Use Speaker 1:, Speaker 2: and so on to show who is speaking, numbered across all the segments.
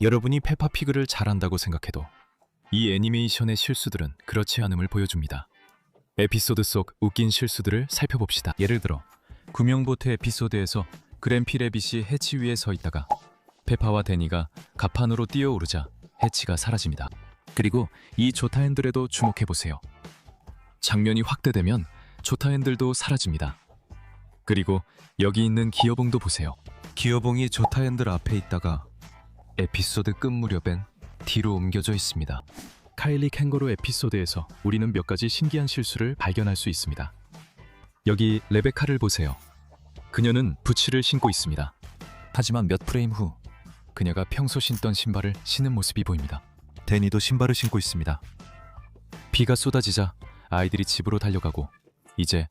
Speaker 1: 여러분이 페파피그를 잘한다고 생각해도 이 애니메이션의 실수들은 그렇지 않음을 보여줍니다. 에피소드 속 웃긴 실수들을 살펴봅시다. 예를 들어 구명보트 에피소드에서 그램피 레빗이 해치 위에 서 있다가 페파와 데니가 갑판으로 뛰어오르자 해치가 사라집니다. 그리고 이 조타 핸들에도 주목해보세요. 장면이 확대되면 조타 핸들도 사라집니다. 그리고 여기 있는 기어봉도 보세요. 기어봉이 조타 핸들 앞에 있다가 에피소드 끝 무렵엔 뒤로 옮겨져 있습니다. 카일리 캥거루 에피소드에서 우리는 몇 가지 신기한 실수를 발견할 수 있습니다. 여기 레베카를 보세요. 그녀는 부츠를 신고 있습니다. 하지만 몇 프레임 후 그녀가 평소 신던 신발을 신은 모습이 보입니다. 데니도 신발을 신고 있습니다. 비가 쏟아지자 아이들이 집으로 달려가고 이제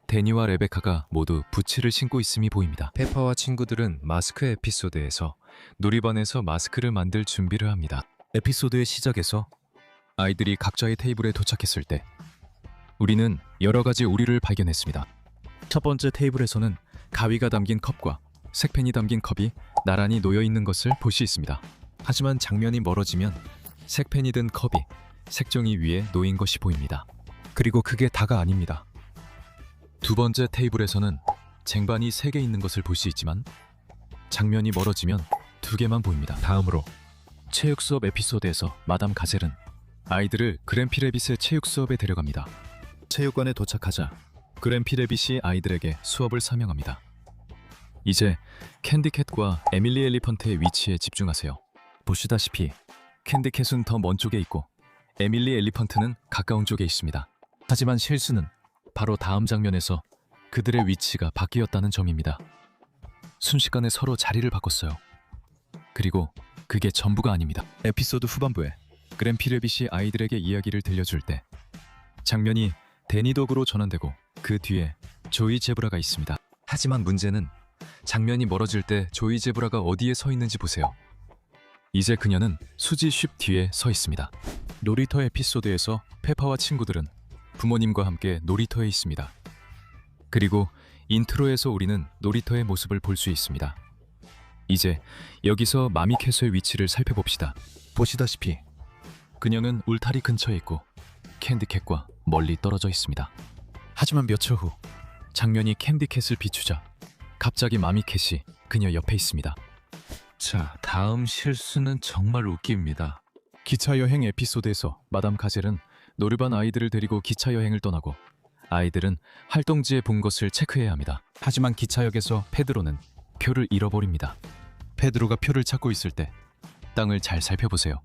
Speaker 1: 데니와 레베카가 모두 부츠를 신고 있음이 보입니다. 페파와 친구들은 마스크 에피소드에서 놀이반에서 마스크를 만들 준비를 합니다. 에피소드의 시작에서 아이들이 각자의 테이블에 도착했을 때 우리는 여러 가지 오류를 발견했습니다. 첫 번째 테이블에서는 가위가 담긴 컵과 색펜이 담긴 컵이 나란히 놓여 있는 것을 볼 수 있습니다. 하지만 장면이 멀어지면 색펜이 든 컵이 색종이 위에 놓인 것이 보입니다. 그리고 그게 다가 아닙니다. 두 번째 테이블에서는 쟁반이 3개 있는 것을 볼 수 있지만 장면이 멀어지면 2개만 보입니다. 다음으로 체육 수업 에피소드에서 마담 가젤은 아이들을 그램피 레빗의 체육 수업에 데려갑니다. 체육관에 도착하자 그램피 레빗이 아이들에게 수업을 설명합니다. 이제 캔디캣과 에밀리 엘리펀트의 위치에 집중하세요. 보시다시피 캔디캣은 더 먼 쪽에 있고 에밀리 엘리펀트는 가까운 쪽에 있습니다. 하지만 실수는 바로 다음 장면에서 그들의 위치가 바뀌었다는 점입니다. 순식간에 서로 자리를 바꿨어요. 그리고 그게 전부가 아닙니다. 에피소드 후반부에 그램피 레빗이 아이들에게 이야기를 들려줄 때 장면이 데니 덕으로 전환되고 그 뒤에 조이 제브라가 있습니다. 하지만 문제는 장면이 멀어질 때 조이 제브라가 어디에 서 있는지 보세요. 이제 그녀는 수지 쉽 뒤에 서 있습니다. 놀이터 에피소드에서 페파와 친구들은 부모님과 함께 놀이터에 있습니다. 그리고 인트로에서 우리는 놀이터의 모습을 볼 수 있습니다. 이제 여기서 마미캣의 위치를 살펴봅시다. 보시다시피 그녀는 울타리 근처에 있고 캔디캣과 멀리 떨어져 있습니다. 하지만 몇 초 후 장면이 캔디캣을 비추자 갑자기 마미캣이 그녀 옆에 있습니다.
Speaker 2: 자, 다음 실수는 정말 웃깁니다.
Speaker 1: 기차 여행 에피소드에서 마담 가젤은 놀이반 아이들을 데리고 기차 여행을 떠나고 아이들은 활동지에 본 것을 체크해야 합니다. 하지만 기차역에서 페드로는 표를 잃어버립니다. 페드로가 표를 찾고 있을 때 땅을 잘 살펴보세요.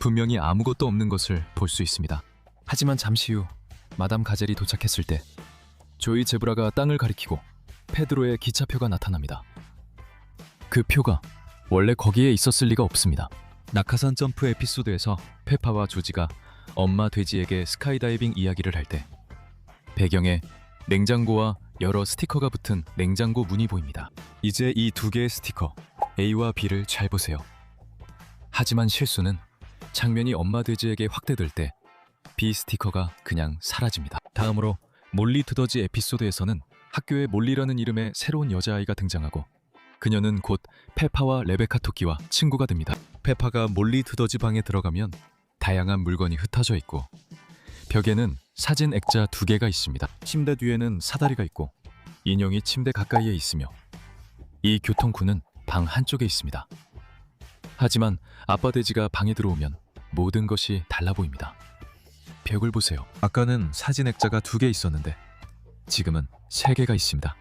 Speaker 1: 분명히 아무것도 없는 것을 볼 수 있습니다. 하지만 잠시 후 마담 가젤이 도착했을 때 조이 제브라가 땅을 가리키고 페드로의 기차표가 나타납니다. 그 표가 원래 거기에 있었을 리가 없습니다. 낙하산 점프 에피소드에서 페파와 조지가 엄마 돼지에게 스카이다이빙 이야기를 할 때 배경에 냉장고와 여러 스티커가 붙은 냉장고 문이 보입니다. 이제 이 2개의 스티커 A와 B를 잘 보세요. 하지만 실수는 장면이 엄마 돼지에게 확대될 때 B 스티커가 그냥 사라집니다. 다음으로 몰리 두더지 에피소드에서는 학교에 몰리라는 이름의 새로운 여자아이가 등장하고 그녀는 곧 페파와 레베카 토끼와 친구가 됩니다. 페파가 몰리 두더지 방에 들어가면 다양한 물건이 흩어져 있고 벽에는 사진 액자 2개가 있습니다. 침대 뒤에는 사다리가 있고 인형이 침대 가까이에 있으며 이 교통쿠는 방 한쪽에 있습니다. 하지만 아빠 돼지가 방에 들어오면 모든 것이 달라 보입니다. 벽을 보세요. 아까는 사진 액자가 2개 있었는데 지금은 3개가 있습니다.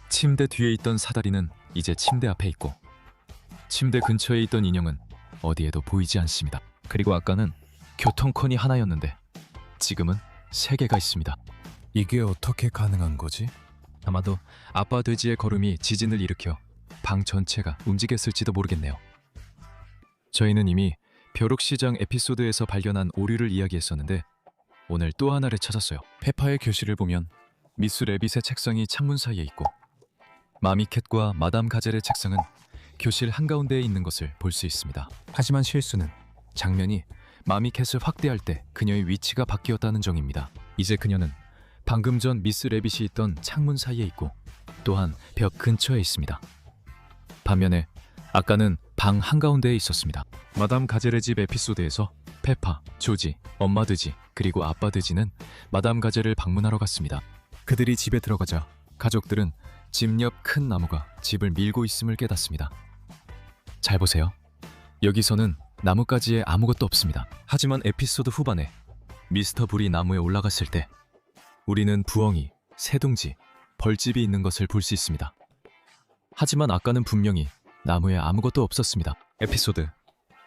Speaker 1: 침대 뒤에 있던 사다리는 이제 침대 앞에 있고 침대 근처에 있던 인형은 어디에도 보이지 않습니다. 그리고 아까는 교통컨이 하나였는데 지금은 3개가 있습니다. 이게 어떻게 가능한 거지? 아마도 아빠 돼지의 걸음이 지진을 일으켜 방 전체가 움직였을지도 모르겠네요. 저희는 이미 벼룩시장 에피소드에서 발견한 오류를 이야기했었는데 오늘 또 하나를 찾았어요. 페파의 교실을 보면 미스 레빗의 책상이 창문 사이에 있고 마미캣과 마담 가젤의 책상은 교실 한가운데에 있는 것을 볼 수 있습니다. 하지만 실수는 장면이 마미캣을 확대할 때 그녀의 위치가 바뀌었다는 점입니다. 이제 그녀는 방금 전 미스 레빗이 있던 창문 사이에 있고 또한 벽 근처에 있습니다. 반면에 아까는 방 한가운데에 있었습니다. 마담 가젤의 집 에피소드에서 페파, 조지, 엄마 드지, 그리고 아빠 드지는 마담 가젤을 방문하러 갔습니다. 그들이 집에 들어가자 가족들은 집 옆 큰 나무가 집을 밀고 있음을 깨닫습니다. 잘 보세요. 여기서는 나뭇가지에 아무것도 없습니다. 하지만 에피소드 후반에 미스터 불이 나무에 올라갔을 때 우리는 부엉이, 새둥지, 벌집이 있는 것을 볼 수 있습니다. 하지만 아까는 분명히 나무에 아무것도 없었습니다. 에피소드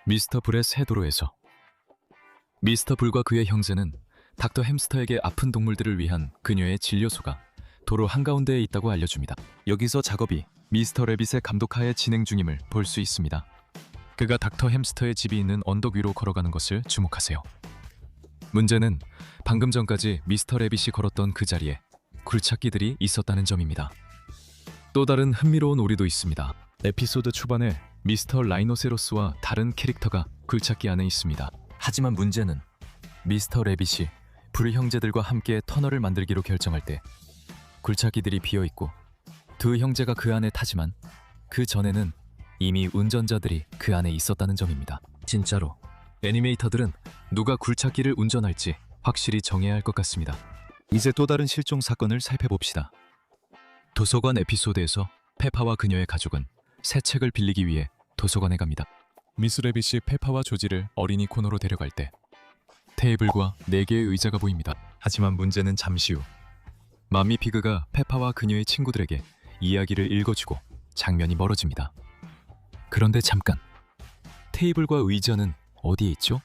Speaker 1: 미스터 불의 새 도로에서 미스터 불과 그의 형제는 닥터 햄스터에게 아픈 동물들을 위한 그녀의 진료소가 도로 한가운데에 있다고 알려줍니다. 여기서 작업이 미스터 래빗의 감독하에 진행 중임을 볼 수 있습니다. 그가 닥터 햄스터의 집이 있는 언덕 위로 걸어가는 것을 주목하세요. 문제는 방금 전까지 미스터 래빗이 걸었던 그 자리에 굴착기들이 있었다는 점입니다. 또 다른 흥미로운 오류도 있습니다. 에피소드 초반에 미스터 라이노세로스와 다른 캐릭터가 굴착기 안에 있습니다. 하지만 문제는 미스터 래빗이 불 형제들과 함께 터널을 만들기로 결정할 때 굴착기들이 비어있고 두 형제가 그 안에 타지만 그 전에는 이미 운전자들이 그 안에 있었다는 점입니다. 진짜로 애니메이터들은 누가 굴착기를 운전할지 확실히 정해야 할 것 같습니다. 이제 또 다른 실종 사건을 살펴봅시다. 도서관 에피소드에서 페파와 그녀의 가족은 새 책을 빌리기 위해 도서관에 갑니다. 미스 래빗이 페파와 조지를 어린이 코너로 데려갈 때 테이블과 4개의 의자가 보입니다. 하지만 문제는 잠시 후 마미 피그가 페파와 그녀의 친구들에게 이야기를 읽어주고 장면이 멀어집니다. 그런데 잠깐, 테이블과 의자는 어디에 있죠?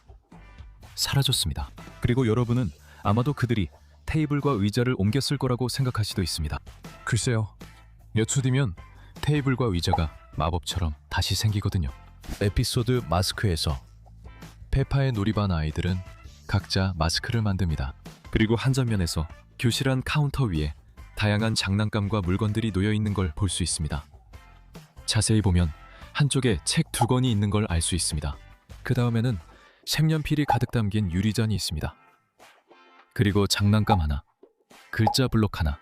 Speaker 1: 사라졌습니다. 그리고 여러분은 아마도 그들이 테이블과 의자를 옮겼을 거라고 생각할 수도 있습니다. 글쎄요, 몇 초 뒤면 테이블과 의자가 마법처럼 다시 생기거든요. 에피소드 마스크에서 페파의 놀이반 아이들은 각자 마스크를 만듭니다. 그리고 한 장면에서 교실 안 카운터 위에 다양한 장난감과 물건들이 놓여 있는 걸 볼 수 있습니다. 자세히 보면 한쪽에 책 2권이 있는 걸 알 수 있습니다. 그 다음에는 색연필이 가득 담긴 유리잔이 있습니다. 그리고 장난감 하나, 글자 블록 하나,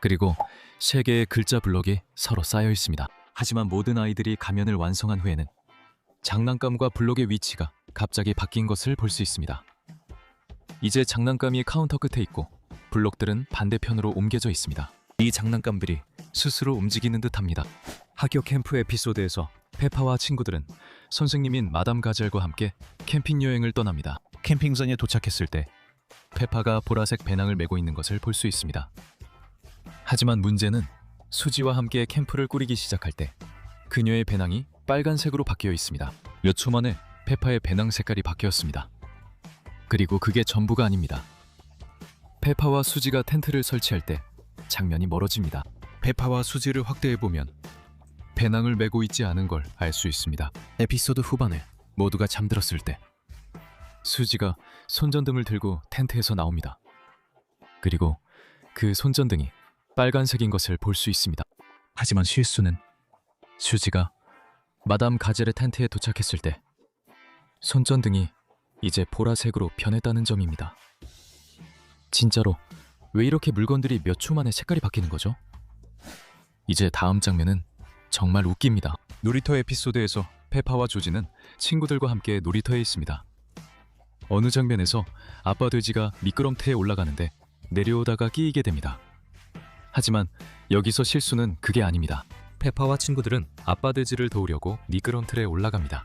Speaker 1: 그리고 3개의 글자 블록이 서로 쌓여 있습니다. 하지만 모든 아이들이 가면을 완성한 후에는 장난감과 블록의 위치가 갑자기 바뀐 것을 볼 수 있습니다. 이제 장난감이 카운터 끝에 있고 블록들은 반대편으로 옮겨져 있습니다. 이 장난감들이 스스로 움직이는 듯합니다. 학교 캠프 에피소드에서 페파와 친구들은 선생님인 마담 가젤과 함께 캠핑 여행을 떠납니다. 캠핑장에 도착했을 때 페파가 보라색 배낭을 메고 있는 것을 볼 수 있습니다. 하지만 문제는 수지와 함께 캠프를 꾸리기 시작할 때 그녀의 배낭이 빨간색으로 바뀌어 있습니다. 몇 초 만에 페파의 배낭 색깔이 바뀌었습니다. 그리고 그게 전부가 아닙니다. 페파와 수지가 텐트를 설치할 때 장면이 멀어집니다. 페파와 수지를 확대해보면 배낭을 메고 있지 않은 걸 알 수 있습니다. 에피소드 후반에 모두가 잠들었을 때 수지가 손전등을 들고 텐트에서 나옵니다. 그리고 그 손전등이 빨간색인 것을 볼 수 있습니다. 하지만 실수는 수지가 마담 가젤의 텐트에 도착했을 때 손전등이 이제 보라색으로 변했다는 점입니다. 진짜로 왜 이렇게 물건들이 몇 초 만에 색깔이 바뀌는 거죠? 이제 다음 장면은 정말 웃깁니다. 놀이터 에피소드에서 페파와 조지는 친구들과 함께 놀이터에 있습니다. 어느 장면에서 아빠 돼지가 미끄럼틀에 올라가는데 내려오다가 끼이게 됩니다. 하지만 여기서 실수는 그게 아닙니다. 페파와 친구들은 아빠 돼지를 도우려고 미끄럼틀에 올라갑니다.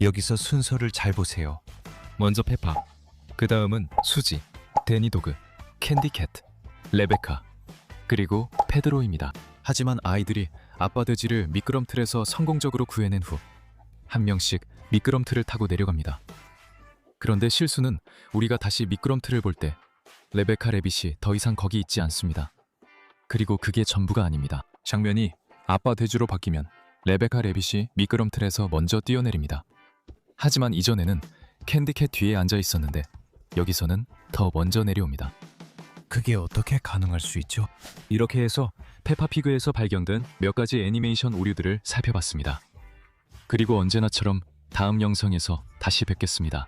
Speaker 1: 여기서 순서를 잘 보세요. 먼저 페파, 그 다음은 수지, 데니도그, 캔디캣, 레베카, 그리고 페드로입니다. 하지만 아이들이 아빠 돼지를 미끄럼틀에서 성공적으로 구해낸 후 한 명씩 미끄럼틀을 타고 내려갑니다. 그런데 실수는 우리가 다시 미끄럼틀을 볼 때 레베카 래빗이 더 이상 거기 있지 않습니다. 그리고 그게 전부가 아닙니다. 장면이 아빠 돼지로 바뀌면 레베카 래빗이 미끄럼틀에서 먼저 뛰어내립니다. 하지만 이전에는 캔디캣 뒤에 앉아 있었는데 여기서는 더 먼저 내려옵니다. 그게 어떻게 가능할 수 있죠? 이렇게 해서 페파피그에서 발견된 몇 가지 애니메이션 오류들을 살펴봤습니다. 그리고 언제나처럼 다음 영상에서 다시 뵙겠습니다.